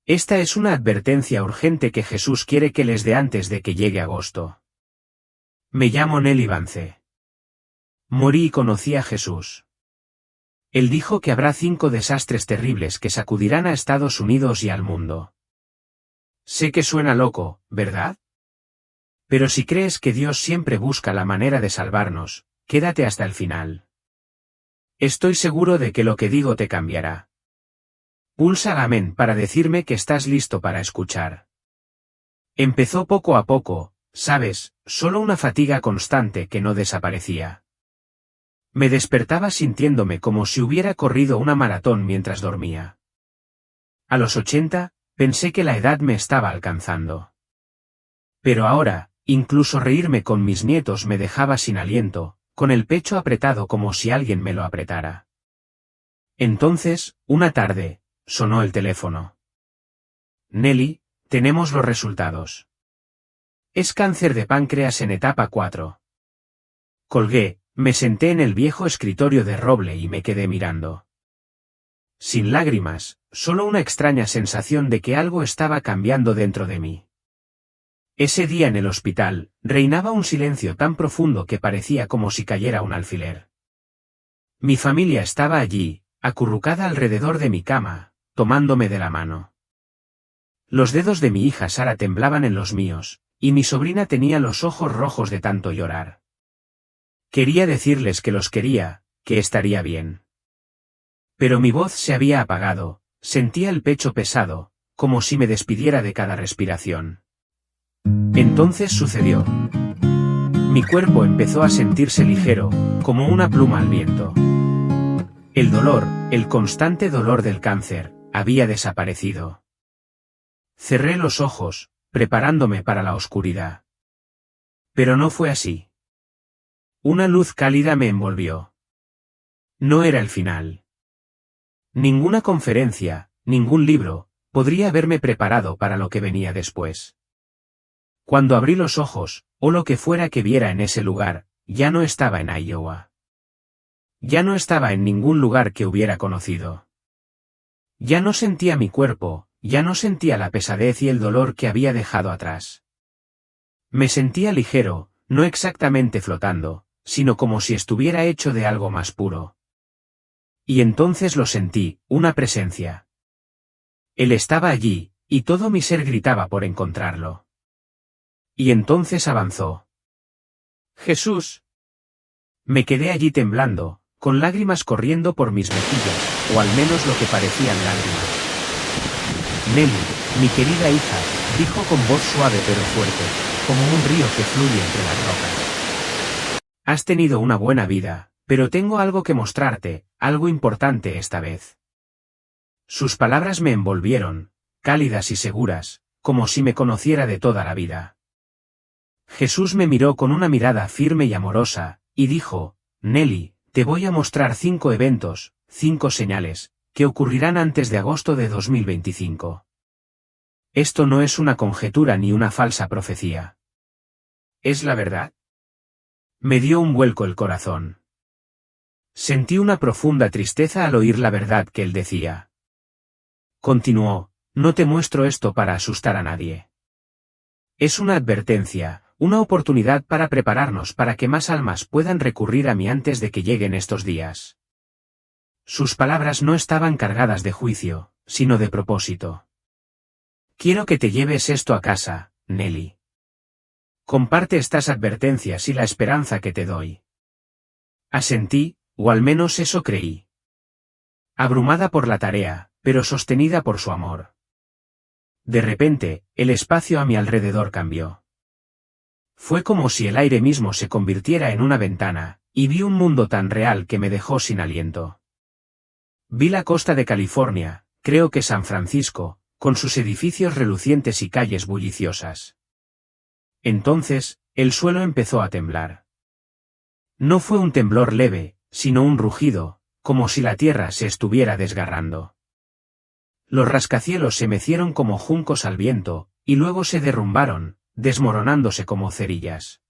Esta es una advertencia urgente que Jesús quiere que les dé antes de que llegue agosto. Me llamo Nelly Vance. Morí y conocí a Jesús. Él dijo que habrá 5 desastres terribles que sacudirán a Estados Unidos y al mundo. Sé que suena loco, ¿verdad? Pero si crees que Dios siempre busca la manera de salvarnos, quédate hasta el final. Estoy seguro de que lo que digo te cambiará. Pulsa amén para decirme que estás listo para escuchar. Empezó poco a poco, sabes, solo una fatiga constante que no desaparecía. Me despertaba sintiéndome como si hubiera corrido una maratón mientras dormía. A los 80, pensé que la edad me estaba alcanzando. Pero ahora, incluso reírme con mis nietos me dejaba sin aliento, con el pecho apretado como si alguien me lo apretara. Entonces, una tarde, sonó el teléfono. Nelly, tenemos los resultados. Es cáncer de páncreas en etapa 4. Colgué, me senté en el viejo escritorio de roble y me quedé mirando. Sin lágrimas, solo una extraña sensación de que algo estaba cambiando dentro de mí. Ese día en el hospital, reinaba un silencio tan profundo que parecía como si cayera un alfiler. Mi familia estaba allí, acurrucada alrededor de mi cama, tomándome de la mano. Los dedos de mi hija Sara temblaban en los míos, y mi sobrina tenía los ojos rojos de tanto llorar. Quería decirles que los quería, que estaría bien. Pero mi voz se había apagado, sentía el pecho pesado, como si me despidiera de cada respiración. Entonces sucedió. Mi cuerpo empezó a sentirse ligero, como una pluma al viento. El dolor, el constante dolor del cáncer, había desaparecido. Cerré los ojos, preparándome para la oscuridad. Pero no fue así. Una luz cálida me envolvió. No era el final. Ninguna conferencia, ningún libro, podría haberme preparado para lo que venía después. Cuando abrí los ojos, o lo que fuera que viera en ese lugar, ya no estaba en Iowa. Ya no estaba en ningún lugar que hubiera conocido. Ya no sentía mi cuerpo, ya no sentía la pesadez y el dolor que había dejado atrás. Me sentía ligero, no exactamente flotando, sino como si estuviera hecho de algo más puro. Y entonces lo sentí, una presencia. Él estaba allí, y todo mi ser gritaba por encontrarlo. Y entonces avanzó. Jesús. Me quedé allí temblando, con lágrimas corriendo por mis mejillas, o al menos lo que parecían lágrimas. Nelly, mi querida hija, dijo con voz suave pero fuerte, como un río que fluye entre las rocas. Has tenido una buena vida, pero tengo algo que mostrarte, algo importante esta vez. Sus palabras me envolvieron, cálidas y seguras, como si me conociera de toda la vida. Jesús me miró con una mirada firme y amorosa, y dijo, Nelly, te voy a mostrar 5 eventos, 5 señales, que ocurrirán antes de agosto de 2025. Esto no es una conjetura ni una falsa profecía. ¿Es la verdad? Me dio un vuelco el corazón. Sentí una profunda tristeza al oír la verdad que él decía. Continuó, no te muestro esto para asustar a nadie. Es una advertencia, una oportunidad para prepararnos para que más almas puedan recurrir a mí antes de que lleguen estos días. Sus palabras no estaban cargadas de juicio, sino de propósito. Quiero que te lleves esto a casa, Nelly. Comparte estas advertencias y la esperanza que te doy. Asentí, o al menos eso creí. Abrumada por la tarea, pero sostenida por su amor. De repente, el espacio a mi alrededor cambió. Fue como si el aire mismo se convirtiera en una ventana, y vi un mundo tan real que me dejó sin aliento. Vi la costa de California, creo que San Francisco, con sus edificios relucientes y calles bulliciosas. Entonces, el suelo empezó a temblar. No fue un temblor leve, sino un rugido, como si la tierra se estuviera desgarrando. Los rascacielos se mecieron como juncos al viento, y luego se derrumbaron, desmoronándose como cerillas.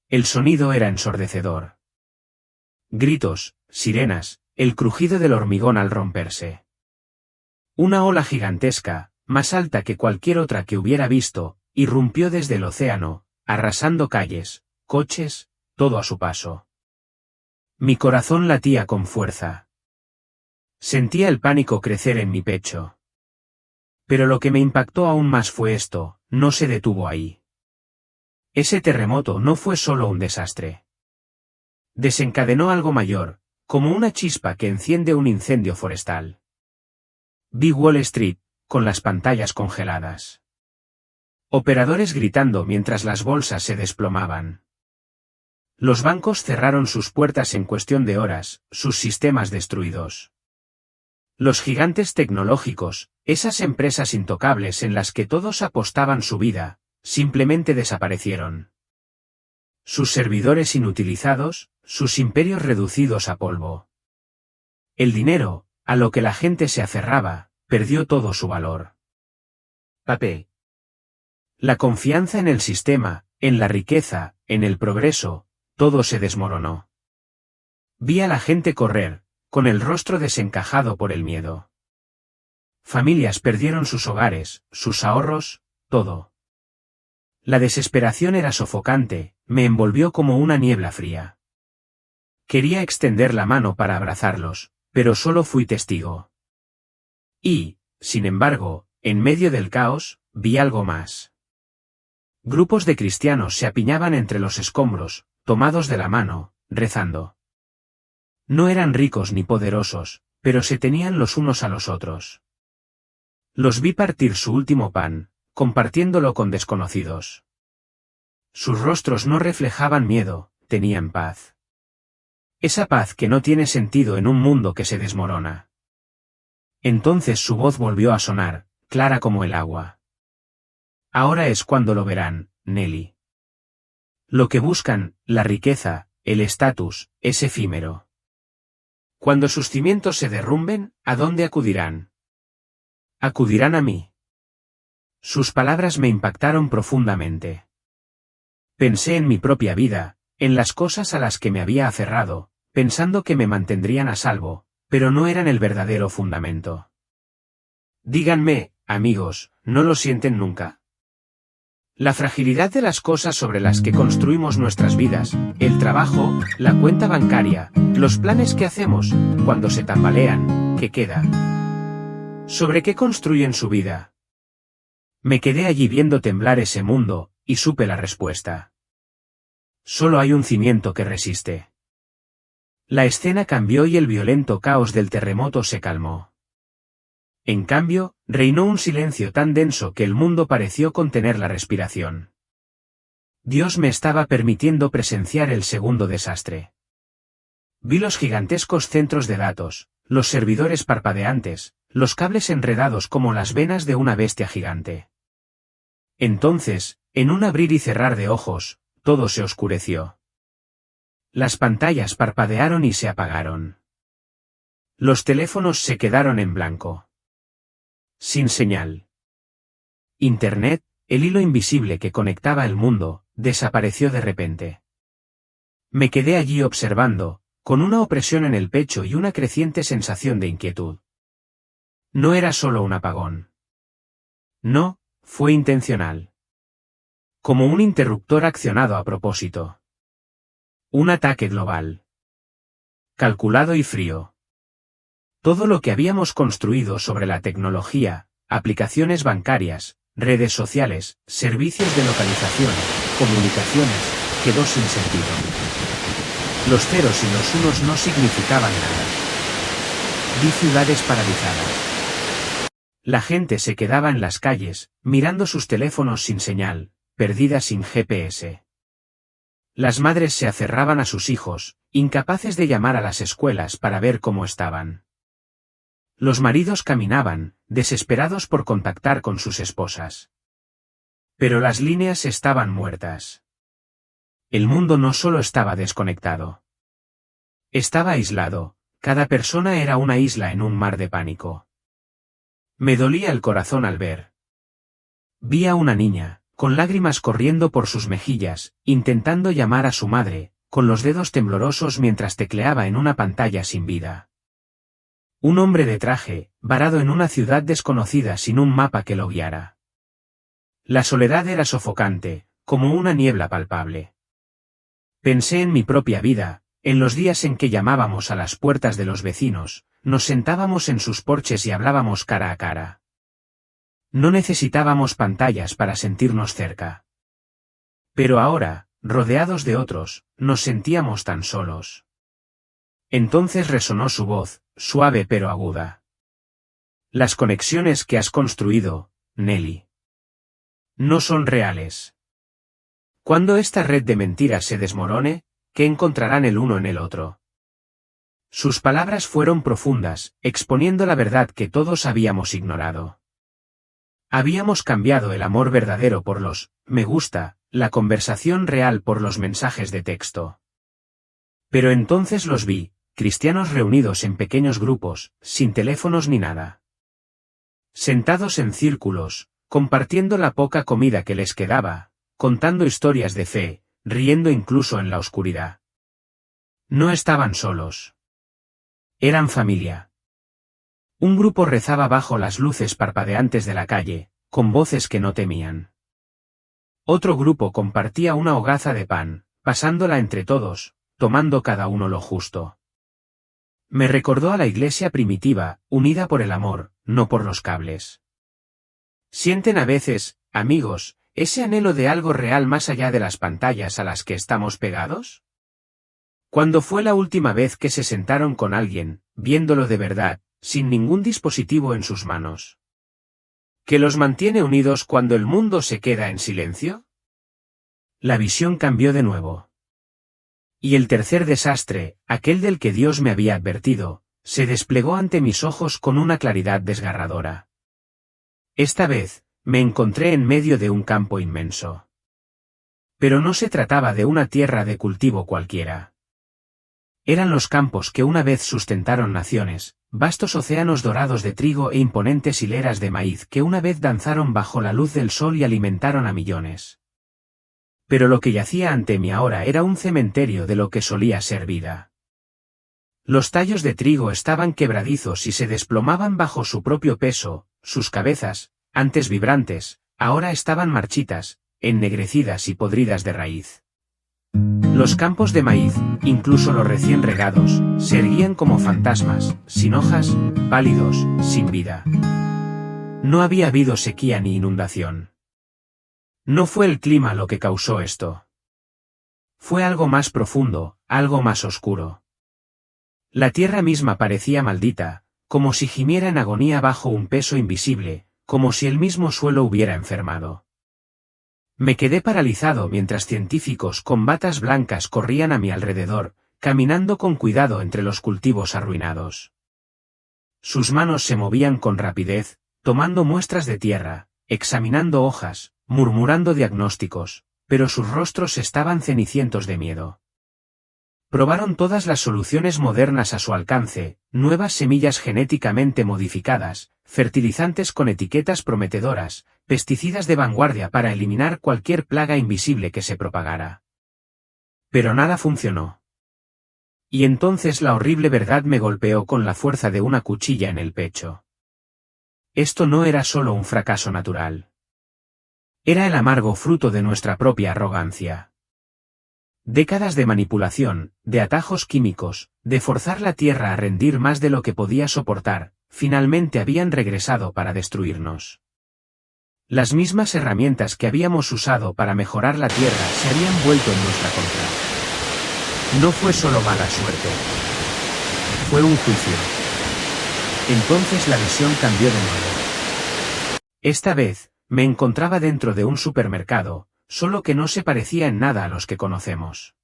El sonido era ensordecedor. Gritos, sirenas, el crujido del hormigón al romperse. Una ola gigantesca, más alta que cualquier otra que hubiera visto, irrumpió desde el océano, arrasando calles, coches, todo a su paso. Mi corazón latía con fuerza. Sentía el pánico crecer en mi pecho. Pero lo que me impactó aún más fue esto, no se detuvo ahí. Ese terremoto no fue solo un desastre. Desencadenó algo mayor, como una chispa que enciende un incendio forestal. Vi Wall Street, con las pantallas congeladas. Operadores gritando mientras las bolsas se desplomaban. Los bancos cerraron sus puertas en cuestión de horas, sus sistemas destruidos. Los gigantes tecnológicos, esas empresas intocables en las que todos apostaban su vida, simplemente desaparecieron. Sus servidores inutilizados, sus imperios reducidos a polvo. El dinero, a lo que la gente se aferraba, perdió todo su valor. Papé. La confianza en el sistema, en la riqueza, en el progreso, todo se desmoronó. Vi a la gente correr, con el rostro desencajado por el miedo. Familias perdieron sus hogares, sus ahorros, todo. La desesperación era sofocante, me envolvió como una niebla fría. Quería extender la mano para abrazarlos, pero solo fui testigo. Y, sin embargo, en medio del caos, vi algo más. Grupos de cristianos se apiñaban entre los escombros, tomados de la mano, rezando. No eran ricos ni poderosos, pero se tenían los unos a los otros. Los vi partir su último pan, compartiéndolo con desconocidos. Sus rostros no reflejaban miedo, tenían paz. Esa paz que no tiene sentido en un mundo que se desmorona. Entonces su voz volvió a sonar, clara como el agua. Ahora es cuando lo verán, Nelly. Lo que buscan, la riqueza, el estatus, es efímero. Cuando sus cimientos se derrumben, ¿a dónde acudirán? Acudirán a mí. Sus palabras me impactaron profundamente. Pensé en mi propia vida, en las cosas a las que me había aferrado, pensando que me mantendrían a salvo, pero no eran el verdadero fundamento. Díganme, amigos, ¿no lo sienten nunca? La fragilidad de las cosas sobre las que construimos nuestras vidas, el trabajo, la cuenta bancaria, los planes que hacemos, cuando se tambalean, ¿qué queda? ¿Sobre qué construyen su vida? Me quedé allí viendo temblar ese mundo, y supe la respuesta. Solo hay un cimiento que resiste. La escena cambió y el violento caos del terremoto se calmó. En cambio, reinó un silencio tan denso que el mundo pareció contener la respiración. Dios me estaba permitiendo presenciar el segundo desastre. Vi los gigantescos centros de datos, los servidores parpadeantes, los cables enredados como las venas de una bestia gigante. Entonces, en un abrir y cerrar de ojos, todo se oscureció. Las pantallas parpadearon y se apagaron. Los teléfonos se quedaron en blanco. Sin señal. Internet, el hilo invisible que conectaba el mundo, desapareció de repente. Me quedé allí observando, con una opresión en el pecho y una creciente sensación de inquietud. No era solo un apagón. No, fue intencional. Como un interruptor accionado a propósito. Un ataque global. Calculado y frío. Todo lo que habíamos construido sobre la tecnología, aplicaciones bancarias, redes sociales, servicios de localización, comunicaciones, quedó sin sentido. Los ceros y los unos no significaban nada. Vi ciudades paralizadas. La gente se quedaba en las calles, mirando sus teléfonos sin señal, perdida sin GPS. Las madres se aferraban a sus hijos, incapaces de llamar a las escuelas para ver cómo estaban. Los maridos caminaban, desesperados por contactar con sus esposas. Pero las líneas estaban muertas. El mundo no solo estaba desconectado. Estaba aislado, cada persona era una isla en un mar de pánico. Me dolía el corazón al ver. Vi a una niña, con lágrimas corriendo por sus mejillas, intentando llamar a su madre, con los dedos temblorosos mientras tecleaba en una pantalla sin vida. Un hombre de traje, varado en una ciudad desconocida sin un mapa que lo guiara. La soledad era sofocante, como una niebla palpable. Pensé en mi propia vida, en los días en que llamábamos a las puertas de los vecinos, nos sentábamos en sus porches y hablábamos cara a cara. No necesitábamos pantallas para sentirnos cerca. Pero ahora, rodeados de otros, nos sentíamos tan solos. Entonces resonó su voz, suave pero aguda. Las conexiones que has construido, Nelly, no son reales. Cuando esta red de mentiras se desmorone, ¿qué encontrarán el uno en el otro? Sus palabras fueron profundas, exponiendo la verdad que todos habíamos ignorado. Habíamos cambiado el amor verdadero por los me gusta, la conversación real por los mensajes de texto. Pero entonces los vi, cristianos reunidos en pequeños grupos, sin teléfonos ni nada. Sentados en círculos, compartiendo la poca comida que les quedaba, contando historias de fe, riendo incluso en la oscuridad. No estaban solos. Eran familia. Un grupo rezaba bajo las luces parpadeantes de la calle, con voces que no temían. Otro grupo compartía una hogaza de pan, pasándola entre todos, tomando cada uno lo justo. Me recordó a la iglesia primitiva, unida por el amor, no por los cables. ¿Sienten a veces, amigos, ese anhelo de algo real más allá de las pantallas a las que estamos pegados? ¿Cuándo fue la última vez que se sentaron con alguien, viéndolo de verdad, sin ningún dispositivo en sus manos? ¿Qué los mantiene unidos cuando el mundo se queda en silencio? La visión cambió de nuevo. Y el tercer desastre, aquel del que Dios me había advertido, se desplegó ante mis ojos con una claridad desgarradora. Esta vez, me encontré en medio de un campo inmenso. Pero no se trataba de una tierra de cultivo cualquiera. Eran los campos que una vez sustentaron naciones, vastos océanos dorados de trigo e imponentes hileras de maíz que una vez danzaron bajo la luz del sol y alimentaron a millones. Pero lo que yacía ante mí ahora era un cementerio de lo que solía ser vida. Los tallos de trigo estaban quebradizos y se desplomaban bajo su propio peso, sus cabezas, antes vibrantes, ahora estaban marchitas, ennegrecidas y podridas de raíz. Los campos de maíz, incluso los recién regados, se erguían como fantasmas, sin hojas, pálidos, sin vida. No había habido sequía ni inundación. No fue el clima lo que causó esto. Fue algo más profundo, algo más oscuro. La tierra misma parecía maldita, como si gimiera en agonía bajo un peso invisible, como si el mismo suelo hubiera enfermado. Me quedé paralizado mientras científicos con batas blancas corrían a mi alrededor, caminando con cuidado entre los cultivos arruinados. Sus manos se movían con rapidez, tomando muestras de tierra, examinando hojas, murmurando diagnósticos, pero sus rostros estaban cenicientos de miedo. Probaron todas las soluciones modernas a su alcance, nuevas semillas genéticamente modificadas, fertilizantes con etiquetas prometedoras, pesticidas de vanguardia para eliminar cualquier plaga invisible que se propagara. Pero nada funcionó. Y entonces la horrible verdad me golpeó con la fuerza de una cuchilla en el pecho. Esto no era solo un fracaso natural. Era el amargo fruto de nuestra propia arrogancia. Décadas de manipulación, de atajos químicos, de forzar la tierra a rendir más de lo que podía soportar, finalmente habían regresado para destruirnos. Las mismas herramientas que habíamos usado para mejorar la tierra se habían vuelto en nuestra contra. No fue solo mala suerte. Fue un juicio. Entonces la visión cambió de nuevo. Esta vez, me encontraba dentro de un supermercado, solo que no se parecía en nada a los que conocemos.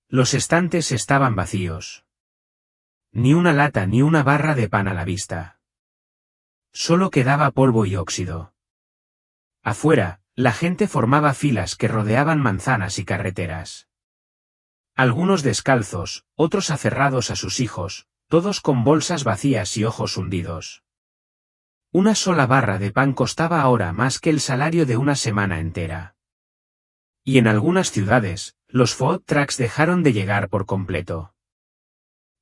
Los estantes estaban vacíos. Ni una lata ni una barra de pan a la vista. Solo quedaba polvo y óxido. Afuera, la gente formaba filas que rodeaban manzanas y carreteras. Algunos descalzos, otros aferrados a sus hijos, todos con bolsas vacías y ojos hundidos. Una sola barra de pan costaba ahora más que el salario de una semana entera. Y en algunas ciudades, los food trucks dejaron de llegar por completo.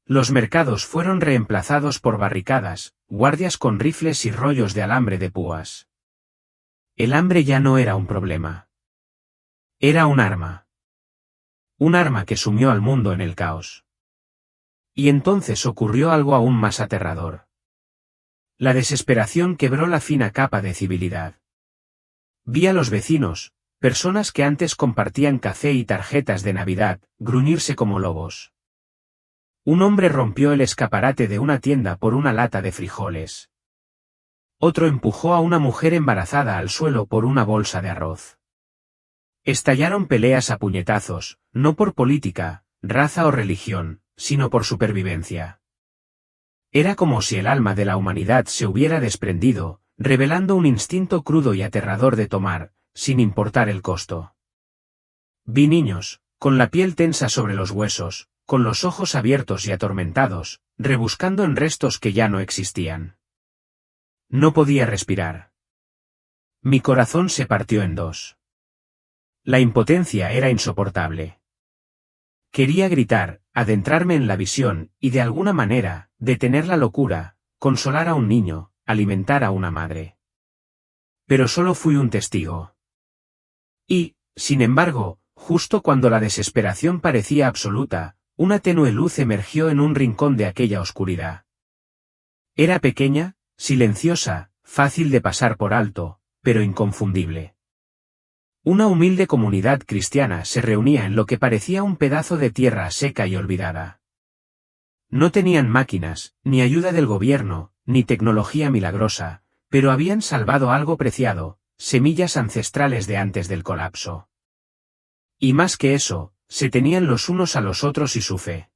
Los mercados fueron reemplazados por barricadas, guardias con rifles y rollos de alambre de púas. El hambre ya no era un problema. Era un arma. Un arma que sumió al mundo en el caos. Y entonces ocurrió algo aún más aterrador. La desesperación quebró la fina capa de civilidad. Vi a los vecinos, personas que antes compartían café y tarjetas de Navidad, gruñirse como lobos. Un hombre rompió el escaparate de una tienda por una lata de frijoles. Otro empujó a una mujer embarazada al suelo por una bolsa de arroz. Estallaron peleas a puñetazos, no por política, raza o religión, sino por supervivencia. Era como si el alma de la humanidad se hubiera desprendido, revelando un instinto crudo y aterrador de tomar, sin importar el costo. Vi niños, con la piel tensa sobre los huesos, con los ojos abiertos y atormentados, rebuscando en restos que ya no existían. No podía respirar. Mi corazón se partió en dos. La impotencia era insoportable. Quería gritar, adentrarme en la visión, y de alguna manera, detener la locura, consolar a un niño, alimentar a una madre. Pero solo fui un testigo. Y, sin embargo, justo cuando la desesperación parecía absoluta, una tenue luz emergió en un rincón de aquella oscuridad. Era pequeña, silenciosa, fácil de pasar por alto, pero inconfundible. Una humilde comunidad cristiana se reunía en lo que parecía un pedazo de tierra seca y olvidada. No tenían máquinas, ni ayuda del gobierno, ni tecnología milagrosa, pero habían salvado algo preciado, semillas ancestrales de antes del colapso. Y más que eso, se tenían los unos a los otros y su fe.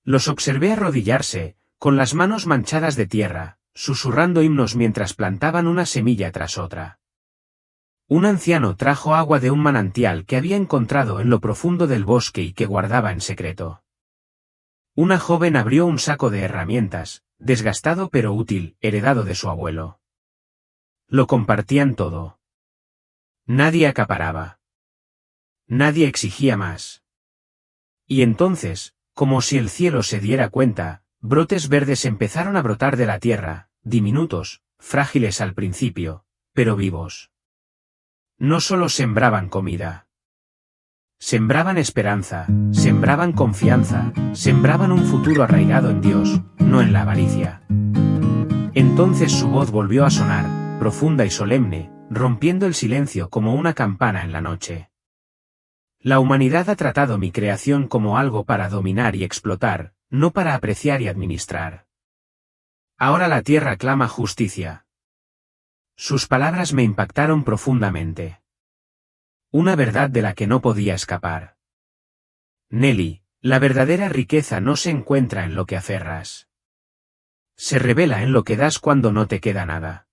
Los observé arrodillarse, con las manos manchadas de tierra, susurrando himnos mientras plantaban una semilla tras otra. Un anciano trajo agua de un manantial que había encontrado en lo profundo del bosque y que guardaba en secreto. Una joven abrió un saco de herramientas, desgastado pero útil, heredado de su abuelo. Lo compartían todo. Nadie acaparaba. Nadie exigía más. Y entonces, como si el cielo se diera cuenta, brotes verdes empezaron a brotar de la tierra, diminutos, frágiles al principio, pero vivos. No solo sembraban comida. Sembraban esperanza, sembraban confianza, sembraban un futuro arraigado en Dios, no en la avaricia. Entonces su voz volvió a sonar, profunda y solemne, rompiendo el silencio como una campana en la noche. La humanidad ha tratado mi creación como algo para dominar y explotar, no para apreciar y administrar. Ahora la tierra clama justicia. Sus palabras me impactaron profundamente. Una verdad de la que no podía escapar. Nelly, la verdadera riqueza no se encuentra en lo que aferras. Se revela en lo que das cuando no te queda nada.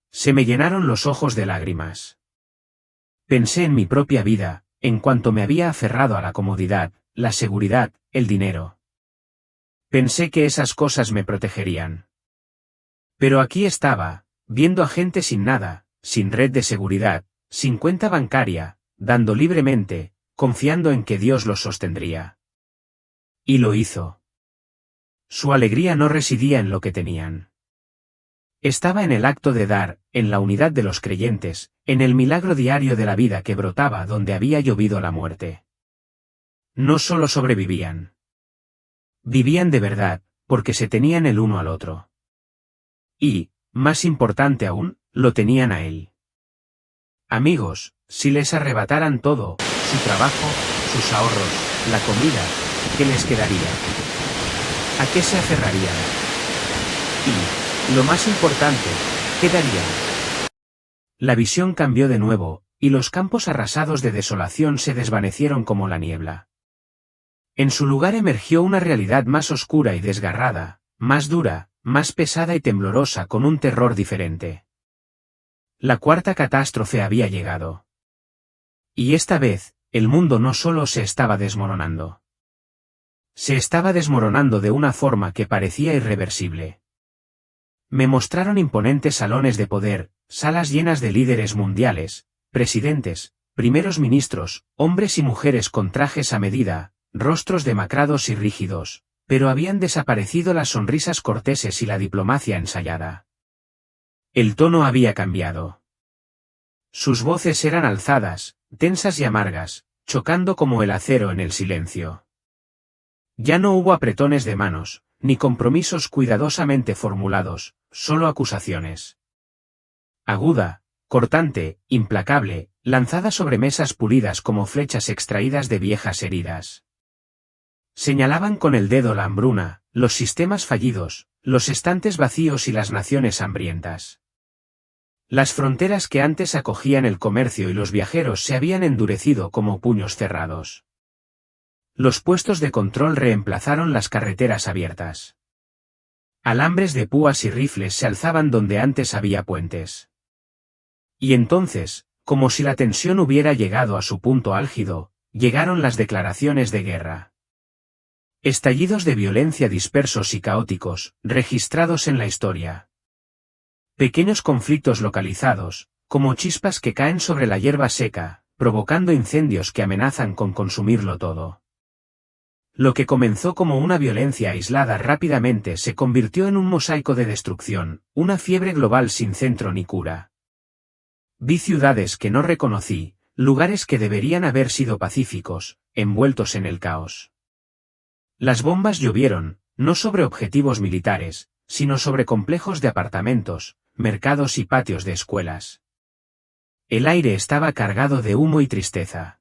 Se me llenaron los ojos de lágrimas. Pensé en mi propia vida, en cuanto me había aferrado a la comodidad, la seguridad, el dinero. Pensé que esas cosas me protegerían. Pero aquí estaba, viendo a gente sin nada, sin red de seguridad, sin cuenta bancaria, dando libremente, confiando en que Dios los sostendría. Y lo hizo. Su alegría no residía en lo que tenían. Estaba en el acto de dar, en la unidad de los creyentes, en el milagro diario de la vida que brotaba donde había llovido la muerte. No solo sobrevivían. Vivían de verdad, porque se tenían el uno al otro. Y, más importante aún, lo tenían a él. Amigos, si les arrebataran todo, su trabajo, sus ahorros, la comida, ¿qué les quedaría? ¿A qué se aferrarían? Y, lo más importante, ¿qué darían? La visión cambió de nuevo, y los campos arrasados de desolación se desvanecieron como la niebla. En su lugar emergió una realidad más oscura y desgarrada, más dura, más pesada y temblorosa con un terror diferente. La cuarta catástrofe había llegado. Y esta vez, el mundo no solo se estaba desmoronando. Se estaba desmoronando de una forma que parecía irreversible. Me mostraron imponentes salones de poder, salas llenas de líderes mundiales, presidentes, primeros ministros, hombres y mujeres con trajes a medida, rostros demacrados y rígidos, Pero habían desaparecido las sonrisas corteses y la diplomacia ensayada. El tono había cambiado. Sus voces eran alzadas, tensas y amargas, chocando como el acero en el silencio. Ya no hubo apretones de manos, ni compromisos cuidadosamente formulados, solo acusaciones. Aguda, cortante, implacable, lanzada sobre mesas pulidas como flechas extraídas de viejas heridas. Señalaban con el dedo la hambruna, los sistemas fallidos, los estantes vacíos y las naciones hambrientas. Las fronteras que antes acogían el comercio y los viajeros se habían endurecido como puños cerrados. Los puestos de control reemplazaron las carreteras abiertas. Alambres de púas y rifles se alzaban donde antes había puentes. Y entonces, como si la tensión hubiera llegado a su punto álgido, llegaron las declaraciones de guerra. Estallidos de violencia dispersos y caóticos, registrados en la historia. Pequeños conflictos localizados, como chispas que caen sobre la hierba seca, provocando incendios que amenazan con consumirlo todo. Lo que comenzó como una violencia aislada rápidamente se convirtió en un mosaico de destrucción, una fiebre global sin centro ni cura. Vi ciudades que no reconocí, lugares que deberían haber sido pacíficos, envueltos en el caos. Las bombas llovieron, no sobre objetivos militares, sino sobre complejos de apartamentos, mercados y patios de escuelas. El aire estaba cargado de humo y tristeza.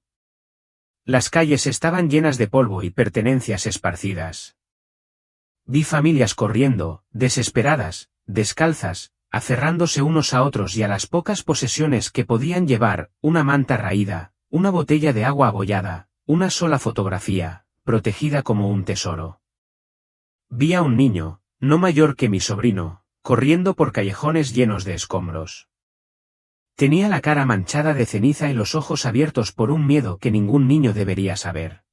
Las calles estaban llenas de polvo y pertenencias esparcidas. Vi familias corriendo, desesperadas, descalzas, aferrándose unos a otros y a las pocas posesiones que podían llevar, una manta raída, una botella de agua abollada, una sola fotografía, protegida como un tesoro. Vi a un niño, no mayor que mi sobrino, corriendo por callejones llenos de escombros. Tenía la cara manchada de ceniza y los ojos abiertos por un miedo que ningún niño debería saber.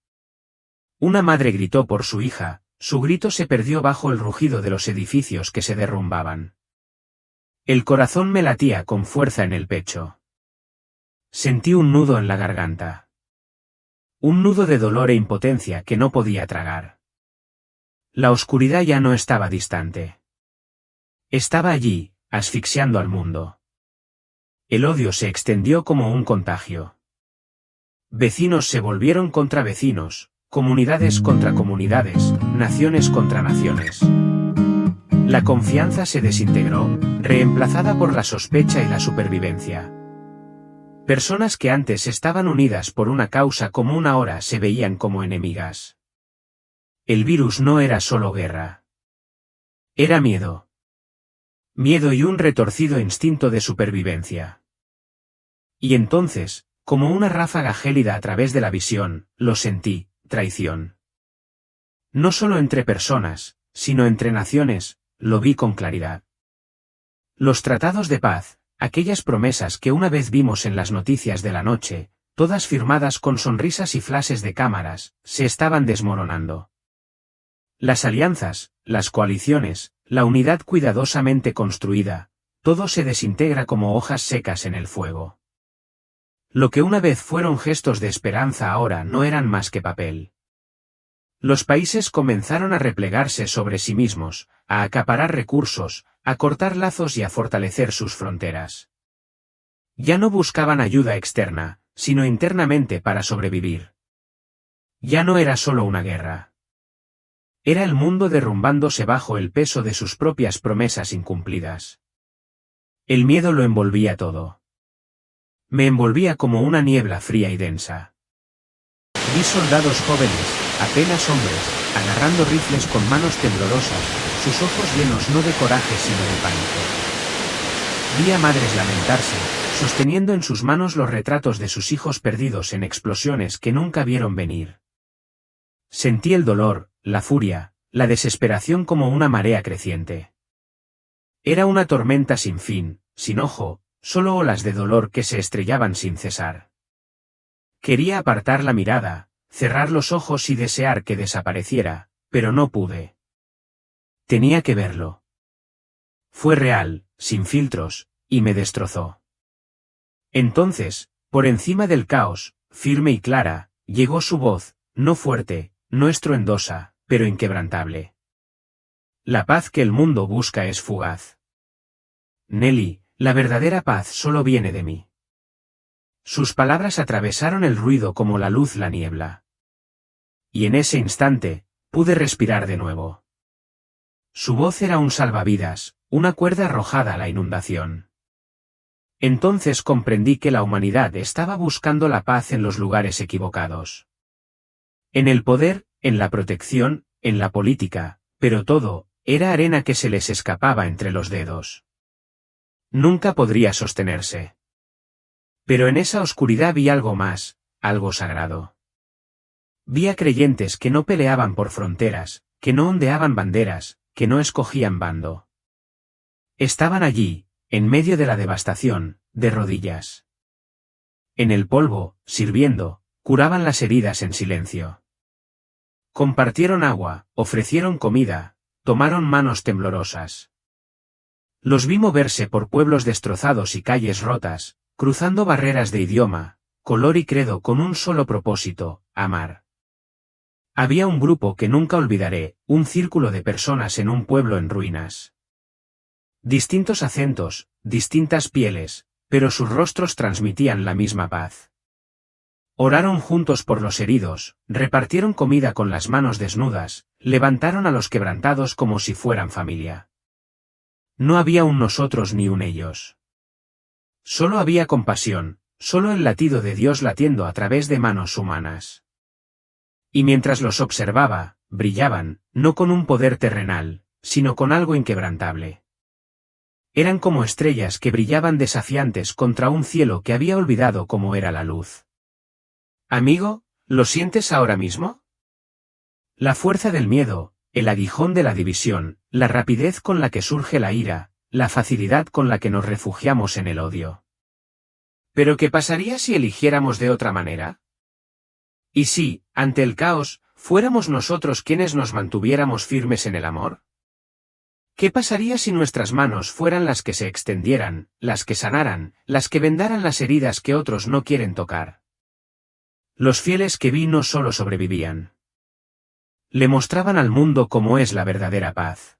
Una madre gritó por su hija, su grito se perdió bajo el rugido de los edificios que se derrumbaban. El corazón me latía con fuerza en el pecho. Sentí un nudo en la garganta. Un nudo de dolor e impotencia que no podía tragar. La oscuridad ya no estaba distante. Estaba allí, asfixiando al mundo. El odio se extendió como un contagio. Vecinos se volvieron contra vecinos, comunidades contra comunidades, naciones contra naciones. La confianza se desintegró, reemplazada por la sospecha y la supervivencia. Personas que antes estaban unidas por una causa común ahora se veían como enemigas. El virus no era solo guerra. Era miedo. Miedo y un retorcido instinto de supervivencia. Y entonces, como una ráfaga gélida a través de la visión, lo sentí, traición. No solo entre personas, sino entre naciones, lo vi con claridad. Los tratados de paz, aquellas promesas que una vez vimos en las noticias de la noche, todas firmadas con sonrisas y flashes de cámaras, se estaban desmoronando. Las alianzas, las coaliciones, la unidad cuidadosamente construida, todo se desintegra como hojas secas en el fuego. Lo que una vez fueron gestos de esperanza ahora no eran más que papel. Los países comenzaron a replegarse sobre sí mismos, a acaparar recursos, a cortar lazos y a fortalecer sus fronteras. Ya no buscaban ayuda externa, sino internamente para sobrevivir. Ya no era solo una guerra. Era el mundo derrumbándose bajo el peso de sus propias promesas incumplidas. El miedo lo envolvía todo. Me envolvía como una niebla fría y densa. Vi soldados jóvenes, apenas hombres, agarrando rifles con manos temblorosas, sus ojos llenos no de coraje sino de pánico. Vi a madres lamentarse, sosteniendo en sus manos los retratos de sus hijos perdidos en explosiones que nunca vieron venir. Sentí el dolor, la furia, la desesperación como una marea creciente. Era una tormenta sin fin, sin ojo, solo olas de dolor que se estrellaban sin cesar. Quería apartar la mirada, cerrar los ojos y desear que desapareciera, pero no pude. Tenía que verlo. Fue real, sin filtros, y me destrozó. Entonces, por encima del caos, firme y clara, llegó su voz, no fuerte, no estruendosa, pero inquebrantable. La paz que el mundo busca es fugaz. Nelly, la verdadera paz solo viene de mí. Sus palabras atravesaron el ruido como la luz la niebla. Y en ese instante, pude respirar de nuevo. Su voz era un salvavidas, una cuerda arrojada a la inundación. Entonces comprendí que la humanidad estaba buscando la paz en los lugares equivocados. En el poder, en la protección, en la política, pero todo, era arena que se les escapaba entre los dedos. Nunca podría sostenerse. Pero en esa oscuridad vi algo más, algo sagrado. Vi a creyentes que no peleaban por fronteras, que no ondeaban banderas, que no escogían bando. Estaban allí, en medio de la devastación, de rodillas. En el polvo, sirviendo, curaban las heridas en silencio. Compartieron agua, ofrecieron comida, tomaron manos temblorosas. Los vi moverse por pueblos destrozados y calles rotas, cruzando barreras de idioma, color y credo con un solo propósito, amar. Había un grupo que nunca olvidaré, un círculo de personas en un pueblo en ruinas. Distintos acentos, distintas pieles, pero sus rostros transmitían la misma paz. Oraron juntos por los heridos, repartieron comida con las manos desnudas, levantaron a los quebrantados como si fueran familia. No había un nosotros ni un ellos. Solo había compasión, solo el latido de Dios latiendo a través de manos humanas. Y mientras los observaba, brillaban, no con un poder terrenal, sino con algo inquebrantable. Eran como estrellas que brillaban desafiantes contra un cielo que había olvidado cómo era la luz. Amigo, ¿lo sientes ahora mismo? La fuerza del miedo, el aguijón de la división, la rapidez con la que surge la ira, la facilidad con la que nos refugiamos en el odio. ¿Pero qué pasaría si eligiéramos de otra manera? ¿Y si, ante el caos, fuéramos nosotros quienes nos mantuviéramos firmes en el amor? ¿Qué pasaría si nuestras manos fueran las que se extendieran, las que sanaran, las que vendaran las heridas que otros no quieren tocar? Los fieles que vi no solo sobrevivían. Le mostraban al mundo cómo es la verdadera paz.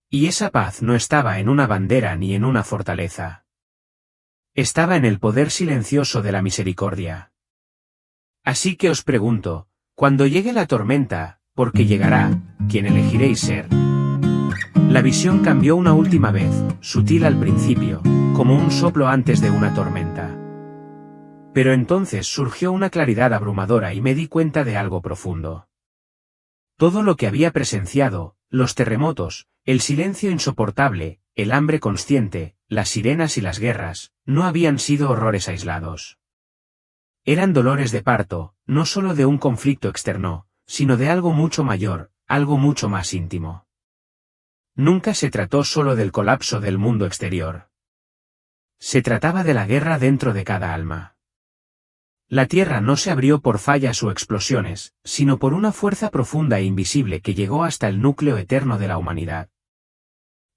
Y esa paz no estaba en una bandera ni en una fortaleza. Estaba en el poder silencioso de la misericordia. Así que os pregunto, cuando llegue la tormenta, porque llegará, ¿quién elegiréis ser? La visión cambió una última vez, sutil al principio, como un soplo antes de una tormenta. Pero entonces surgió una claridad abrumadora y me di cuenta de algo profundo. Todo lo que había presenciado, los terremotos, el silencio insoportable, el hambre consciente, las sirenas y las guerras, no habían sido horrores aislados. Eran dolores de parto, no solo de un conflicto externo, sino de algo mucho mayor, algo mucho más íntimo. Nunca se trató solo del colapso del mundo exterior. Se trataba de la guerra dentro de cada alma. La tierra no se abrió por fallas o explosiones, sino por una fuerza profunda e invisible que llegó hasta el núcleo eterno de la humanidad.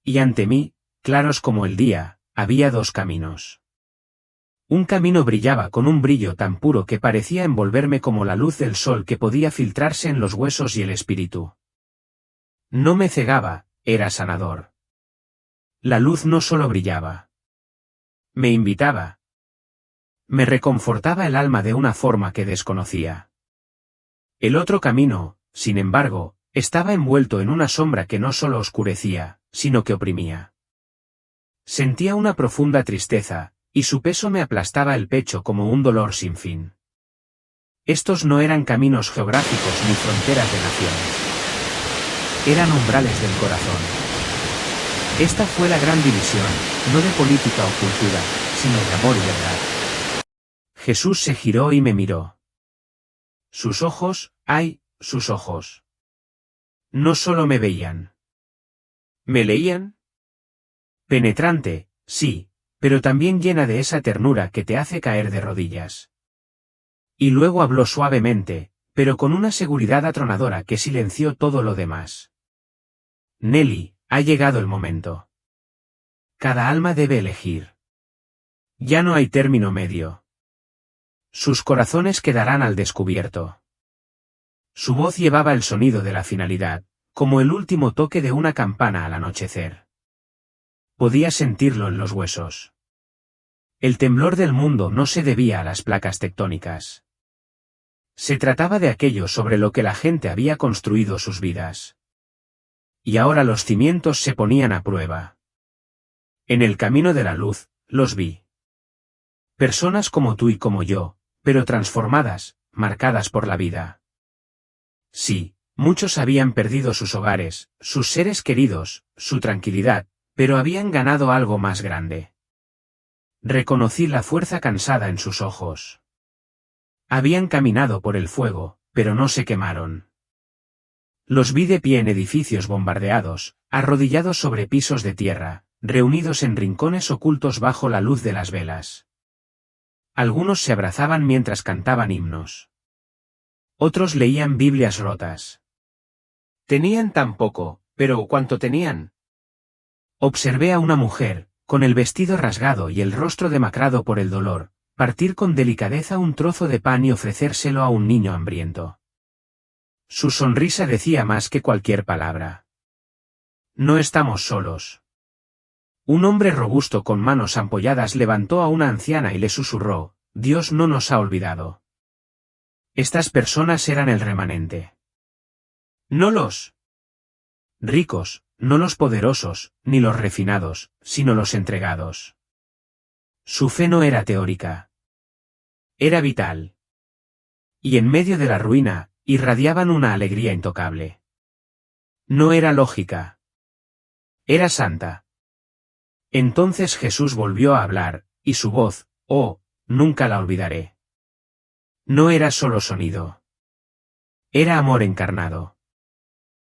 Y ante mí, claros como el día, había dos caminos. Un camino brillaba con un brillo tan puro que parecía envolverme como la luz del sol que podía filtrarse en los huesos y el espíritu. No me cegaba, era sanador. La luz no solo brillaba. Me invitaba. Me reconfortaba el alma de una forma que desconocía. El otro camino, sin embargo, estaba envuelto en una sombra que no solo oscurecía, sino que oprimía. Sentía una profunda tristeza, y su peso me aplastaba el pecho como un dolor sin fin. Estos no eran caminos geográficos ni fronteras de naciones. Eran umbrales del corazón. Esta fue la gran división, no de política o cultura, sino de amor y verdad. Jesús se giró y me miró. Sus ojos, ¡ay!, sus ojos. No solo me veían. ¿Me leían? Penetrante, sí, pero también llena de esa ternura que te hace caer de rodillas. Y luego habló suavemente, pero con una seguridad atronadora que silenció todo lo demás. Nelly, ha llegado el momento. Cada alma debe elegir. Ya no hay término medio. Sus corazones quedarán al descubierto. Su voz llevaba el sonido de la finalidad, como el último toque de una campana al anochecer. Podía sentirlo en los huesos. El temblor del mundo no se debía a las placas tectónicas. Se trataba de aquello sobre lo que la gente había construido sus vidas. Y ahora los cimientos se ponían a prueba. En el camino de la luz, los vi. Personas como tú y como yo, pero transformadas, marcadas por la vida. Sí, muchos habían perdido sus hogares, sus seres queridos, su tranquilidad, pero habían ganado algo más grande. Reconocí la fuerza cansada en sus ojos. Habían caminado por el fuego, pero no se quemaron. Los vi de pie en edificios bombardeados, arrodillados sobre pisos de tierra, reunidos en rincones ocultos bajo la luz de las velas. Algunos se abrazaban mientras cantaban himnos. Otros leían Biblias rotas. Tenían tan poco, pero ¿cuánto tenían? Observé a una mujer, con el vestido rasgado y el rostro demacrado por el dolor, partir con delicadeza un trozo de pan y ofrecérselo a un niño hambriento. Su sonrisa decía más que cualquier palabra. No estamos solos. Un hombre robusto con manos ampolladas levantó a una anciana y le susurró, Dios no nos ha olvidado. Estas personas eran el remanente. No los ricos, no los poderosos, ni los refinados, sino los entregados. Su fe no era teórica. Era vital. Y en medio de la ruina, irradiaban una alegría intocable. No era lógica. Era santa. Entonces Jesús volvió a hablar, y su voz, oh, nunca la olvidaré. No era solo sonido. Era amor encarnado.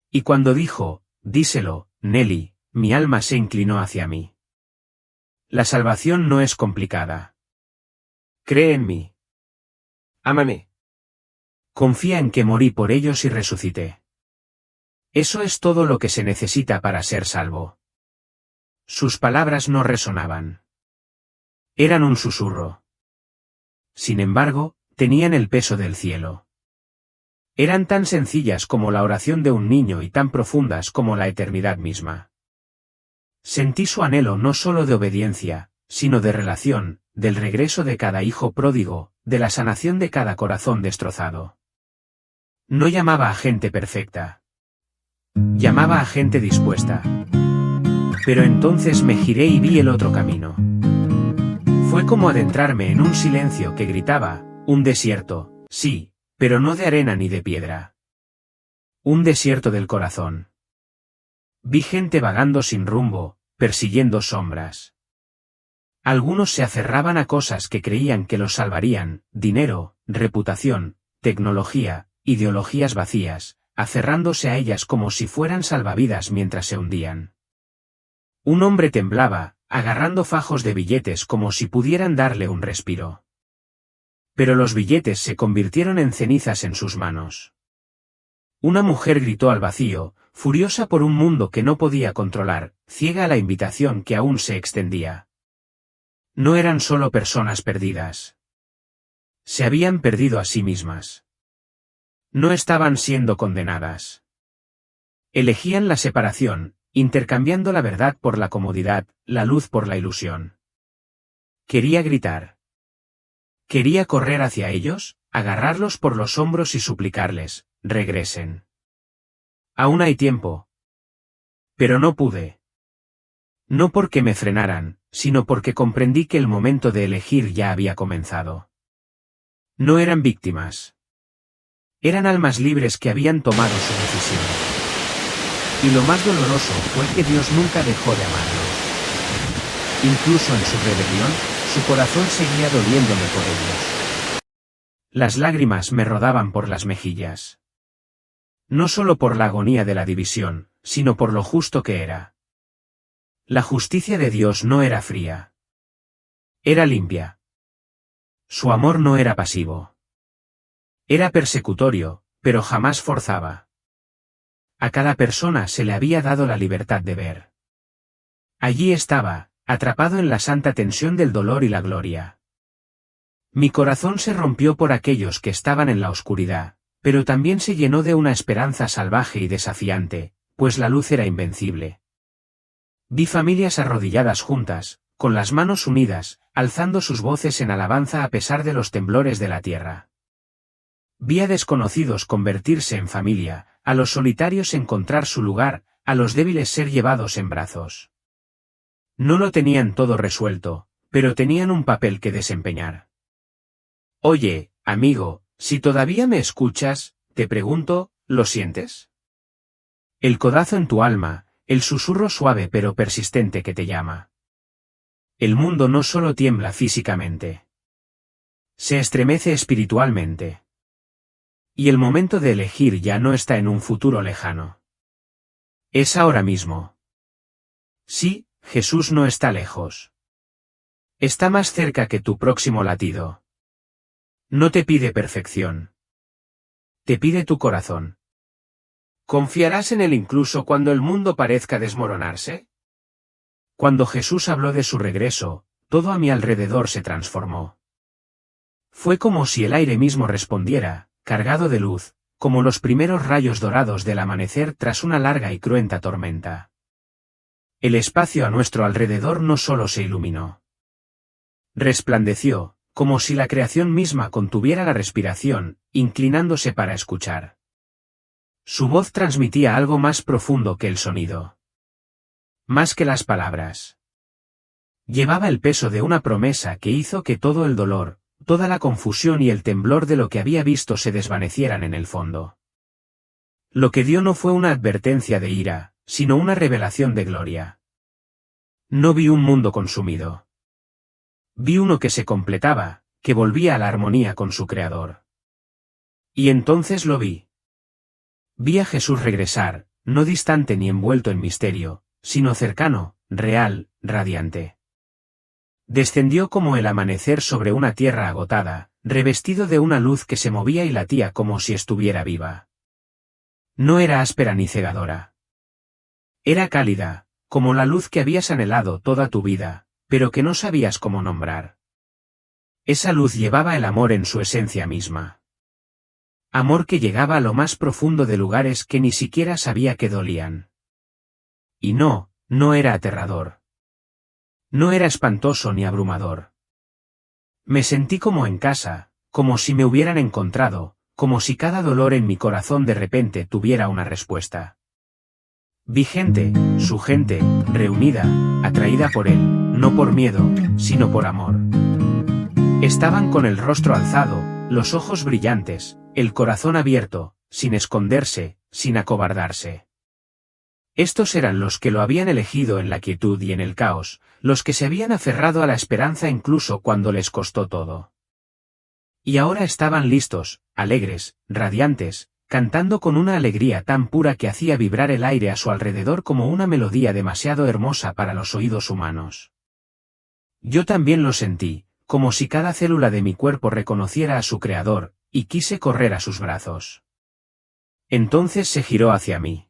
Y cuando dijo, díselo, Nelly, mi alma se inclinó hacia mí. La salvación no es complicada. Cree en mí. Ámame. Confía en que morí por ellos y resucité. Eso es todo lo que se necesita para ser salvo. Sus palabras no resonaban. Eran un susurro. Sin embargo, tenían el peso del cielo. Eran tan sencillas como la oración de un niño y tan profundas como la eternidad misma. Sentí su anhelo no solo de obediencia, sino de relación, del regreso de cada hijo pródigo, de la sanación de cada corazón destrozado. No llamaba a gente perfecta. Llamaba a gente dispuesta. Pero entonces me giré y vi el otro camino. Fue como adentrarme en un silencio que gritaba, un desierto, sí, pero no de arena ni de piedra. Un desierto del corazón. Vi gente vagando sin rumbo, persiguiendo sombras. Algunos se aferraban a cosas que creían que los salvarían, dinero, reputación, tecnología, ideologías vacías, aferrándose a ellas como si fueran salvavidas mientras se hundían. Un hombre temblaba, agarrando fajos de billetes como si pudieran darle un respiro. Pero los billetes se convirtieron en cenizas en sus manos. Una mujer gritó al vacío, furiosa por un mundo que no podía controlar, ciega a la invitación que aún se extendía. No eran solo personas perdidas. Se habían perdido a sí mismas. No estaban siendo condenadas. Elegían la separación, intercambiando la verdad por la comodidad, la luz por la ilusión. Quería gritar. Quería correr hacia ellos, agarrarlos por los hombros y suplicarles, regresen. Aún hay tiempo. Pero no pude. No porque me frenaran, sino porque comprendí que el momento de elegir ya había comenzado. No eran víctimas. Eran almas libres que habían tomado su decisión. Y lo más doloroso fue que Dios nunca dejó de amarlos. Incluso en su rebelión, su corazón seguía doliéndome por ellos. Las lágrimas me rodaban por las mejillas. No solo por la agonía de la división, sino por lo justo que era. La justicia de Dios no era fría. Era limpia. Su amor no era pasivo. Era persecutorio, pero jamás forzaba. A cada persona se le había dado la libertad de ver. Allí estaba, atrapado en la santa tensión del dolor y la gloria. Mi corazón se rompió por aquellos que estaban en la oscuridad, Pero también se llenó de una esperanza salvaje y desafiante, pues la luz era invencible. Vi familias arrodilladas juntas, con las manos unidas, alzando sus voces en alabanza a pesar de los temblores de la tierra. Vi a desconocidos convertirse en familia, a los solitarios encontrar su lugar, a los débiles ser llevados en brazos. No lo tenían todo resuelto, pero tenían un papel que desempeñar. Oye, amigo, si todavía me escuchas, te pregunto, ¿lo sientes? El codazo en tu alma, el susurro suave pero persistente que te llama. El mundo no solo tiembla físicamente. Se estremece espiritualmente. Y el momento de elegir ya no está en un futuro lejano. Es ahora mismo. Sí, Jesús no está lejos. Está más cerca que tu próximo latido. No te pide perfección. Te pide tu corazón. ¿Confiarás en él incluso cuando el mundo parezca desmoronarse? Cuando Jesús habló de su regreso, todo a mi alrededor se transformó. Fue como si el aire mismo respondiera, cargado de luz, como los primeros rayos dorados del amanecer tras una larga y cruenta tormenta. El espacio a nuestro alrededor no solo se iluminó. Resplandeció, como si la creación misma contuviera la respiración, inclinándose para escuchar. Su voz transmitía algo más profundo que el sonido. Más que las palabras. Llevaba el peso de una promesa que hizo que todo el dolor, toda la confusión y el temblor de lo que había visto se desvanecieran en el fondo. Lo que dio no fue una advertencia de ira, sino una revelación de gloria. No vi un mundo consumido. Vi uno que se completaba, que volvía a la armonía con su Creador. Y entonces lo vi. Vi a Jesús regresar, no distante ni envuelto en misterio, sino cercano, real, radiante. Descendió como el amanecer sobre una tierra agotada, revestido de una luz que se movía y latía como si estuviera viva. No era áspera ni cegadora. Era cálida, como la luz que habías anhelado toda tu vida, pero que no sabías cómo nombrar. Esa luz llevaba el amor en su esencia misma. Amor que llegaba a lo más profundo de lugares que ni siquiera sabía que dolían. Y no era aterrador. No era espantoso ni abrumador. Me sentí como en casa, como si me hubieran encontrado, como si cada dolor en mi corazón de repente tuviera una respuesta. Vi gente, su gente, reunida, atraída por él, no por miedo, sino por amor. Estaban con el rostro alzado, los ojos brillantes, el corazón abierto, sin esconderse, sin acobardarse. Estos eran los que lo habían elegido en la quietud y en el caos, los que se habían aferrado a la esperanza incluso cuando les costó todo. Y ahora estaban listos, alegres, radiantes, cantando con una alegría tan pura que hacía vibrar el aire a su alrededor como una melodía demasiado hermosa para los oídos humanos. Yo también lo sentí, como si cada célula de mi cuerpo reconociera a su Creador, y quise correr a sus brazos. Entonces se giró hacia mí.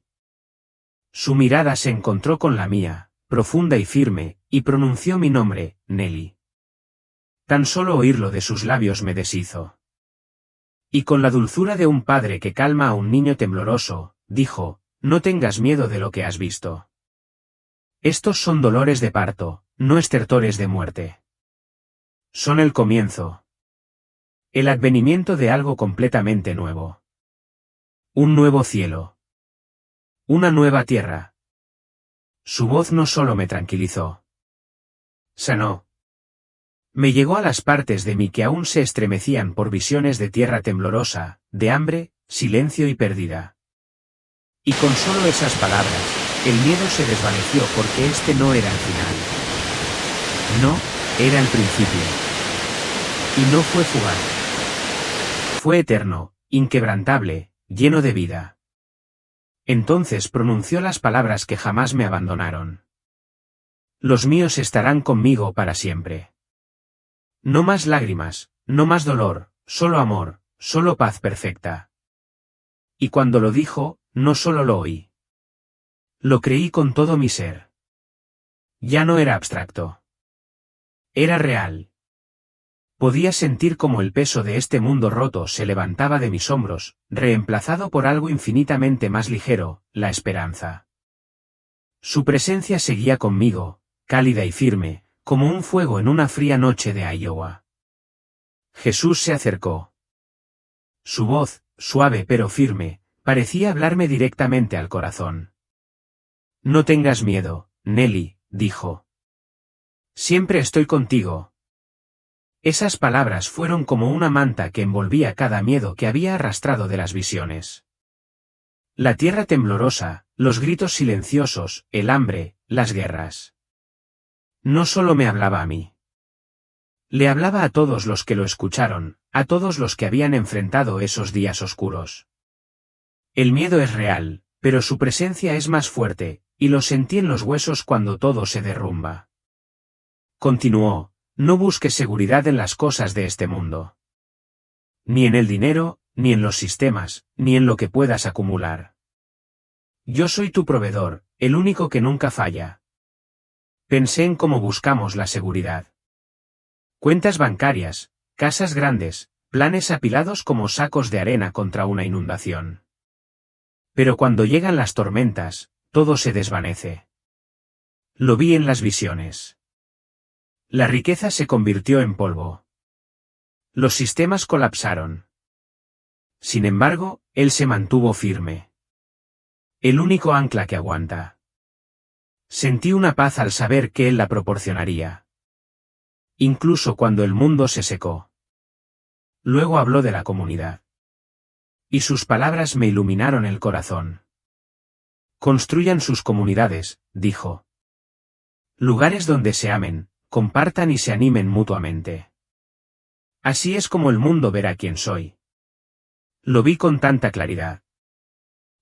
Su mirada se encontró con la mía, profunda y firme, y pronunció mi nombre, Nelly. Tan solo oírlo de sus labios me deshizo. Y con la dulzura de un padre que calma a un niño tembloroso, dijo, no tengas miedo de lo que has visto. Estos son dolores de parto, no estertores de muerte. Son el comienzo. El advenimiento de algo completamente nuevo. Un nuevo cielo. Una nueva tierra. Su voz no solo me tranquilizó. Sanó. Me llegó a las partes de mí que aún se estremecían por visiones de tierra temblorosa, de hambre, silencio y pérdida. Y con solo esas palabras, el miedo se desvaneció porque este no era el final. No, era el principio. Y no fue fugaz. Fue eterno, inquebrantable, lleno de vida. Entonces pronunció las palabras que jamás me abandonaron. Los míos estarán conmigo para siempre. No más lágrimas, no más dolor, solo amor, solo paz perfecta. Y cuando lo dijo, no solo lo oí. Lo creí con todo mi ser. Ya no era abstracto. Era real. Podía sentir cómo el peso de este mundo roto se levantaba de mis hombros, reemplazado por algo infinitamente más ligero, la esperanza. Su presencia seguía conmigo, cálida y firme, como un fuego en una fría noche de Iowa. Jesús se acercó. Su voz, suave pero firme, parecía hablarme directamente al corazón. No tengas miedo, Nelly, dijo. Siempre estoy contigo. Esas palabras fueron como una manta que envolvía cada miedo que había arrastrado de las visiones. La tierra temblorosa, los gritos silenciosos, el hambre, las guerras. No solo me hablaba a mí. Le hablaba a todos los que lo escucharon, a todos los que habían enfrentado esos días oscuros. El miedo es real, pero su presencia es más fuerte, y lo sentí en los huesos cuando todo se derrumba. Continuó, no busques seguridad en las cosas de este mundo. Ni en el dinero, ni en los sistemas, ni en lo que puedas acumular. Yo soy tu proveedor, el único que nunca falla. Pensé en cómo buscamos la seguridad. Cuentas bancarias, casas grandes, planes apilados como sacos de arena contra una inundación. Pero cuando llegan las tormentas, todo se desvanece. Lo vi en las visiones. La riqueza se convirtió en polvo. Los sistemas colapsaron. Sin embargo, él se mantuvo firme. El único ancla que aguanta. Sentí una paz al saber que él la proporcionaría. Incluso cuando el mundo se secó. Luego habló de la comunidad. Y sus palabras me iluminaron el corazón. Construyan sus comunidades, dijo. Lugares donde se amen, compartan y se animen mutuamente. Así es como el mundo verá quién soy. Lo vi con tanta claridad.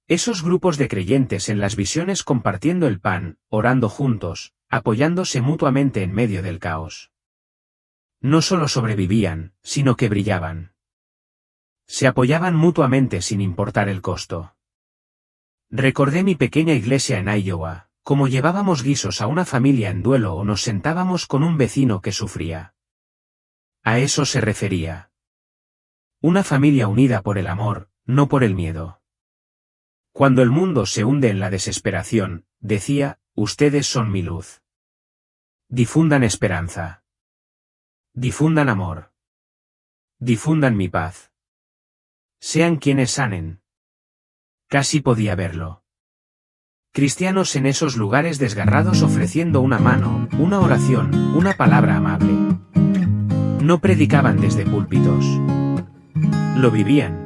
Esos grupos de creyentes en las visiones compartiendo el pan, orando juntos, apoyándose mutuamente en medio del caos. No solo sobrevivían, sino que brillaban. Se apoyaban mutuamente sin importar el costo. Recordé mi pequeña iglesia en Iowa, como llevábamos guisos a una familia en duelo o nos sentábamos con un vecino que sufría. A eso se refería. Una familia unida por el amor, no por el miedo. Cuando el mundo se hunde en la desesperación, decía, ustedes son mi luz. Difundan esperanza. Difundan amor. Difundan mi paz. Sean quienes sanen. Casi podía verlo. Cristianos en esos lugares desgarrados ofreciendo una mano, una oración, una palabra amable. No predicaban desde púlpitos. Lo vivían.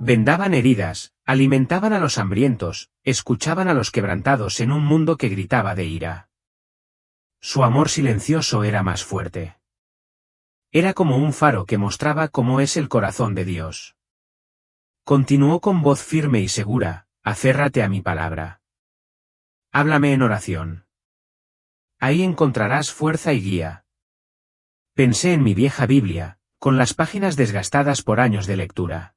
Vendaban heridas, alimentaban a los hambrientos, escuchaban a los quebrantados en un mundo que gritaba de ira. Su amor silencioso era más fuerte. Era como un faro que mostraba cómo es el corazón de Dios. Continuó con voz firme y segura, aférrate a mi palabra. Háblame en oración. Ahí encontrarás fuerza y guía. Pensé en mi vieja Biblia, con las páginas desgastadas por años de lectura.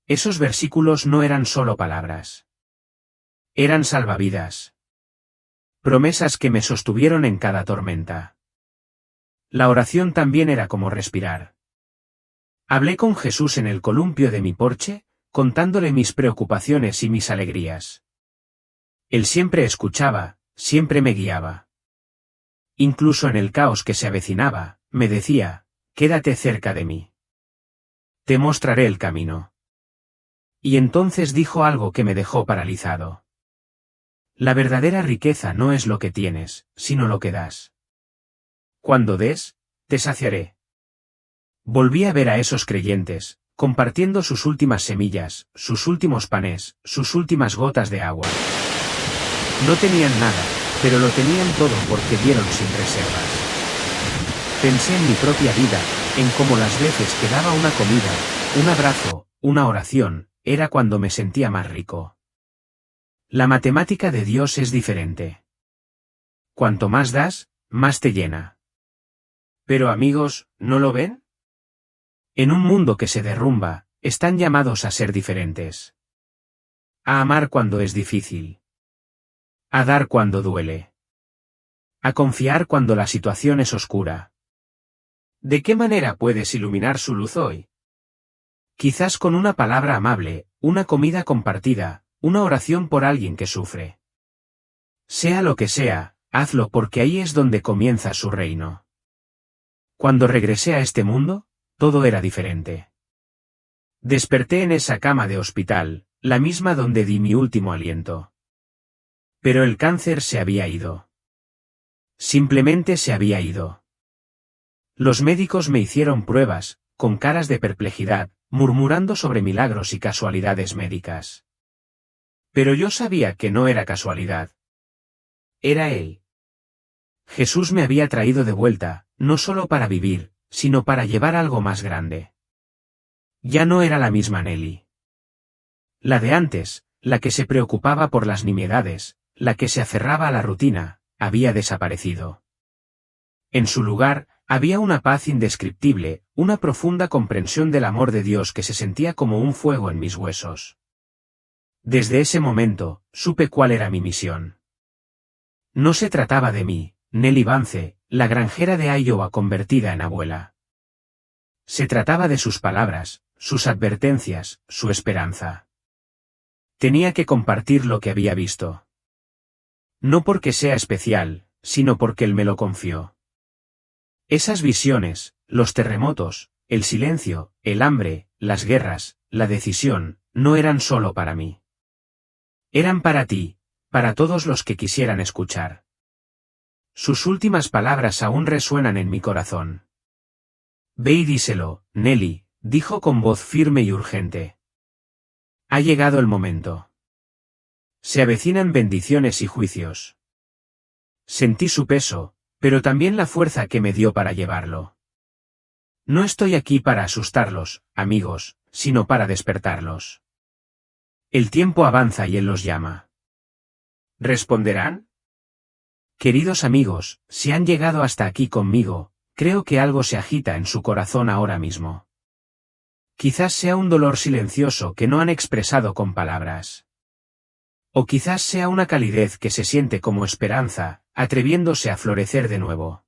Esos versículos no eran solo palabras. Eran salvavidas. Promesas que me sostuvieron en cada tormenta. La oración también era como respirar. Hablé con Jesús en el columpio de mi porche, contándole mis preocupaciones y mis alegrías. Él siempre escuchaba, siempre me guiaba. Incluso en el caos que se avecinaba, me decía, quédate cerca de mí. Te mostraré el camino. Y entonces dijo algo que me dejó paralizado. La verdadera riqueza no es lo que tienes, sino lo que das. Cuando des, te saciaré. Volví a ver a esos creyentes, compartiendo sus últimas semillas, sus últimos panes, sus últimas gotas de agua. No tenían nada, pero lo tenían todo porque dieron sin reservas. Pensé en mi propia vida, en cómo las veces que daba una comida, un abrazo, una oración, era cuando me sentía más rico. La matemática de Dios es diferente. Cuanto más das, más te llena. Pero amigos, ¿no lo ven? En un mundo que se derrumba, están llamados a ser diferentes. A amar cuando es difícil. A dar cuando duele. A confiar cuando la situación es oscura. ¿De qué manera puedes iluminar su luz hoy? Quizás con una palabra amable, una comida compartida, una oración por alguien que sufre. Sea lo que sea, hazlo porque ahí es donde comienza su reino. Cuando regresé a este mundo, todo era diferente. Desperté en esa cama de hospital, la misma donde di mi último aliento. Pero el cáncer se había ido. Simplemente se había ido. Los médicos me hicieron pruebas, con caras de perplejidad, murmurando sobre milagros y casualidades médicas. Pero yo sabía que no era casualidad. Era Él. Jesús me había traído de vuelta, no solo para vivir, sino para llevar algo más grande. Ya no era la misma Nelly. La de antes, la que se preocupaba por las nimiedades, la que se aferraba a la rutina, había desaparecido. En su lugar, había una paz indescriptible, una profunda comprensión del amor de Dios que se sentía como un fuego en mis huesos. Desde ese momento, supe cuál era mi misión. No se trataba de mí, Nelly Vance, la granjera de Iowa convertida en abuela. Se trataba de sus palabras, sus advertencias, su esperanza. Tenía que compartir lo que había visto. No porque sea especial, sino porque Él me lo confió. Esas visiones, los terremotos, el silencio, el hambre, las guerras, la decisión, no eran solo para mí. Eran para ti, para todos los que quisieran escuchar. Sus últimas palabras aún resuenan en mi corazón. Ve y díselo, Nelly, dijo con voz firme y urgente. Ha llegado el momento. Se avecinan bendiciones y juicios. Sentí su peso, pero también la fuerza que me dio para llevarlo. No estoy aquí para asustarlos, amigos, sino para despertarlos. El tiempo avanza y Él los llama. ¿Responderán? Queridos amigos, si han llegado hasta aquí conmigo, creo que algo se agita en su corazón ahora mismo. Quizás sea un dolor silencioso que no han expresado con palabras. O quizás sea una calidez que se siente como esperanza, atreviéndose a florecer de nuevo.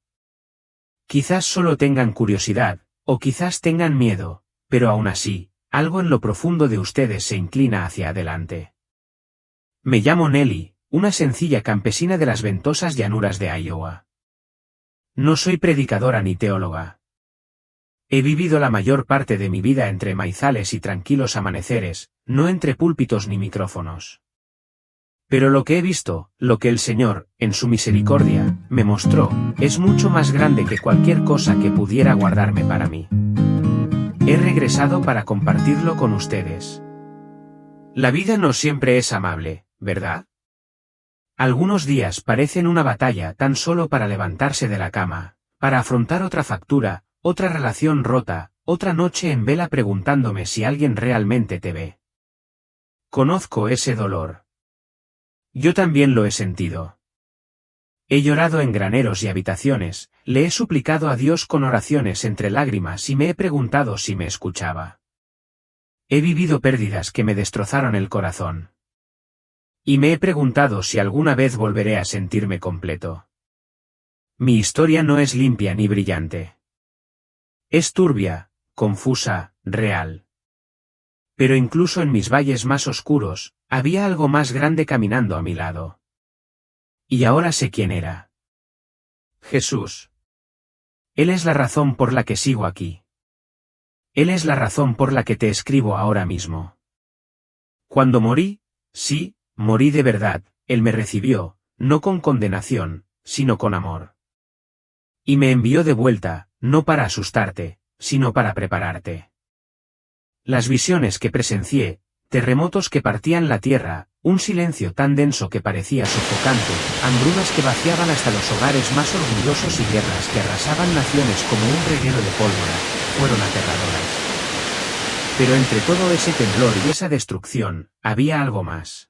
Quizás solo tengan curiosidad, o quizás tengan miedo, pero aún así, algo en lo profundo de ustedes se inclina hacia adelante. Me llamo Nelly, una sencilla campesina de las ventosas llanuras de Iowa. No soy predicadora ni teóloga. He vivido la mayor parte de mi vida entre maizales y tranquilos amaneceres, no entre púlpitos ni micrófonos. Pero lo que he visto, lo que el Señor, en su misericordia, me mostró, es mucho más grande que cualquier cosa que pudiera guardarme para mí. He regresado para compartirlo con ustedes. La vida no siempre es amable, ¿verdad? Algunos días parecen una batalla tan solo para levantarse de la cama, para afrontar otra factura, otra relación rota, otra noche en vela preguntándome si alguien realmente te ve. Conozco ese dolor. Yo también lo he sentido. He llorado en graneros y habitaciones, le he suplicado a Dios con oraciones entre lágrimas y me he preguntado si me escuchaba. He vivido pérdidas que me destrozaron el corazón. Y me he preguntado si alguna vez volveré a sentirme completo. Mi historia no es limpia ni brillante. Es turbia, confusa, real. Pero incluso en mis valles más oscuros, había algo más grande caminando a mi lado. Y ahora sé quién era. Jesús. Él es la razón por la que sigo aquí. Él es la razón por la que te escribo ahora mismo. Cuando morí, sí, morí de verdad, Él me recibió, no con condenación, sino con amor. Y me envió de vuelta, no para asustarte, sino para prepararte. Las visiones que presencié, terremotos que partían la tierra, un silencio tan denso que parecía sofocante, hambrunas que vaciaban hasta los hogares más orgullosos y guerras que arrasaban naciones como un reguero de pólvora, fueron aterradoras. Pero entre todo ese temblor y esa destrucción, había algo más.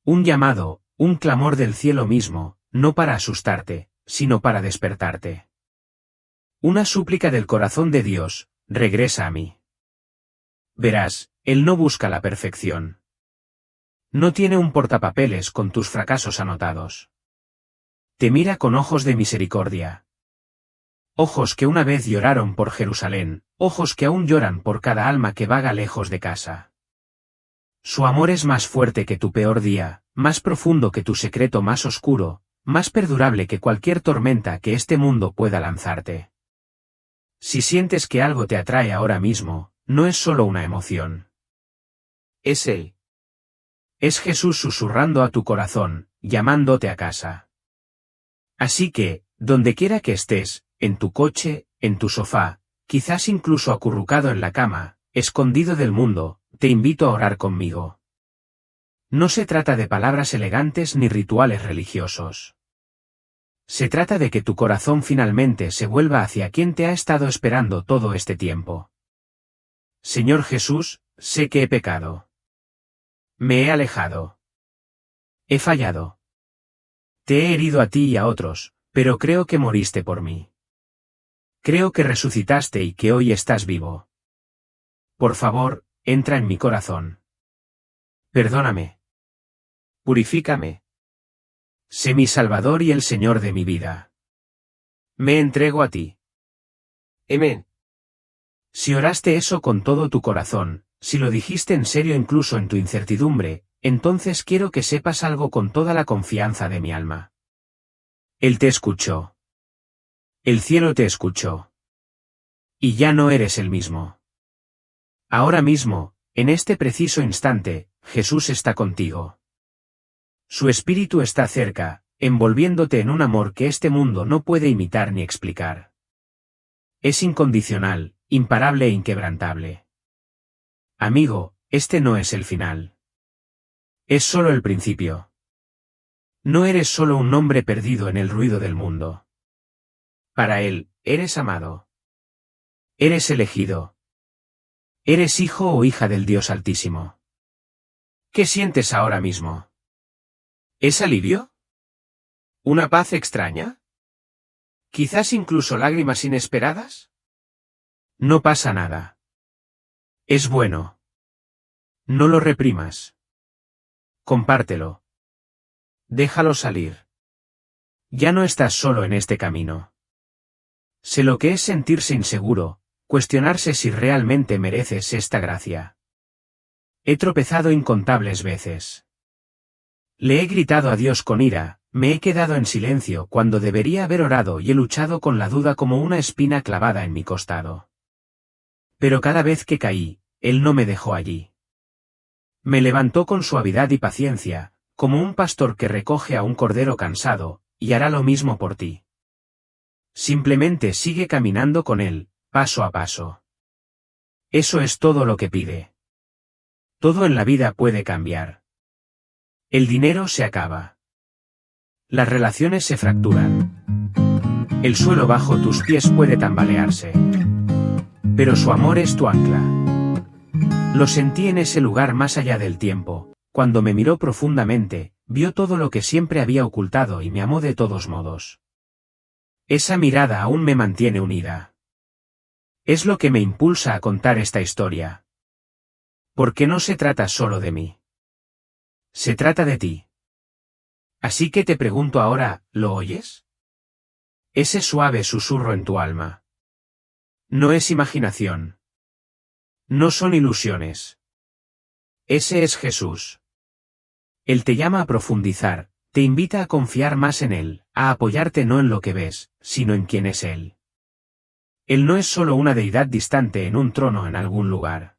Un llamado, un clamor del cielo mismo, no para asustarte, sino para despertarte. Una súplica del corazón de Dios, regresa a mí. Verás, Él no busca la perfección. No tiene un portapapeles con tus fracasos anotados. Te mira con ojos de misericordia. Ojos que una vez lloraron por Jerusalén, ojos que aún lloran por cada alma que vaga lejos de casa. Su amor es más fuerte que tu peor día, más profundo que tu secreto más oscuro, más perdurable que cualquier tormenta que este mundo pueda lanzarte. Si sientes que algo te atrae ahora mismo, no es solo una emoción. Es Él. Es Jesús susurrando a tu corazón, llamándote a casa. Así que, donde quiera que estés, en tu coche, en tu sofá, quizás incluso acurrucado en la cama, escondido del mundo, te invito a orar conmigo. No se trata de palabras elegantes ni rituales religiosos. Se trata de que tu corazón finalmente se vuelva hacia quien te ha estado esperando todo este tiempo. Señor Jesús, sé que he pecado. Me he alejado. He fallado. Te he herido a ti y a otros, pero creo que moriste por mí. Creo que resucitaste y que hoy estás vivo. Por favor, entra en mi corazón. Perdóname. Purifícame. Sé mi Salvador y el Señor de mi vida. Me entrego a ti. Amén. Si oraste eso con todo tu corazón, si lo dijiste en serio incluso en tu incertidumbre, entonces quiero que sepas algo con toda la confianza de mi alma. Él te escuchó. El cielo te escuchó. Y ya no eres el mismo. Ahora mismo, en este preciso instante, Jesús está contigo. Su espíritu está cerca, envolviéndote en un amor que este mundo no puede imitar ni explicar. Es incondicional, imparable e inquebrantable. Amigo, este no es el final. Es solo el principio. No eres solo un hombre perdido en el ruido del mundo. Para Él, eres amado. Eres elegido. Eres hijo o hija del Dios Altísimo. ¿Qué sientes ahora mismo? ¿Es alivio? ¿Una paz extraña? ¿Quizás incluso lágrimas inesperadas? No pasa nada. Es bueno. No lo reprimas. Compártelo. Déjalo salir. Ya no estás solo en este camino. Sé lo que es sentirse inseguro, cuestionarse si realmente mereces esta gracia. He tropezado incontables veces. Le he gritado a Dios con ira, me he quedado en silencio cuando debería haber orado y he luchado con la duda como una espina clavada en mi costado. Pero cada vez que caí, Él no me dejó allí. Me levantó con suavidad y paciencia, como un pastor que recoge a un cordero cansado, y hará lo mismo por ti. Simplemente sigue caminando con Él, paso a paso. Eso es todo lo que pide. Todo en la vida puede cambiar. El dinero se acaba. Las relaciones se fracturan. El suelo bajo tus pies puede tambalearse. Pero su amor es tu ancla. Lo sentí en ese lugar más allá del tiempo, cuando me miró profundamente, vio todo lo que siempre había ocultado y me amó de todos modos. Esa mirada aún me mantiene unida. Es lo que me impulsa a contar esta historia. Porque no se trata solo de mí. Se trata de ti. Así que te pregunto ahora, ¿lo oyes? Ese suave susurro en tu alma. No es imaginación. No son ilusiones. Ese es Jesús. Él te llama a profundizar, te invita a confiar más en Él, a apoyarte no en lo que ves, sino en quién es Él. Él no es solo una deidad distante en un trono en algún lugar.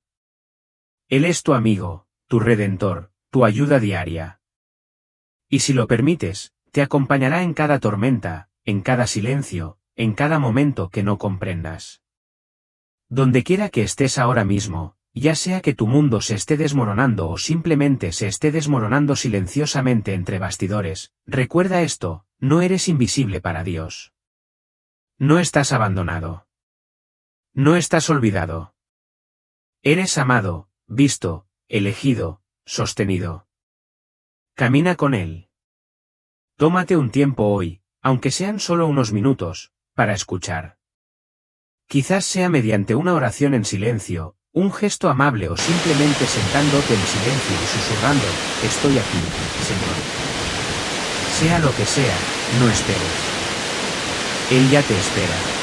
Él es tu amigo, tu redentor, tu ayuda diaria. Y si lo permites, te acompañará en cada tormenta, en cada silencio, en cada momento que no comprendas. Donde quiera que estés ahora mismo, ya sea que tu mundo se esté desmoronando o simplemente se esté desmoronando silenciosamente entre bastidores, recuerda esto, no eres invisible para Dios. No estás abandonado. No estás olvidado. Eres amado, visto, elegido, sostenido. Camina con Él. Tómate un tiempo hoy, aunque sean solo unos minutos, para escuchar. Quizás sea mediante una oración en silencio, un gesto amable o simplemente sentándote en silencio y susurrando, estoy aquí, Señor. Sea lo que sea, no esperes. Él ya te espera.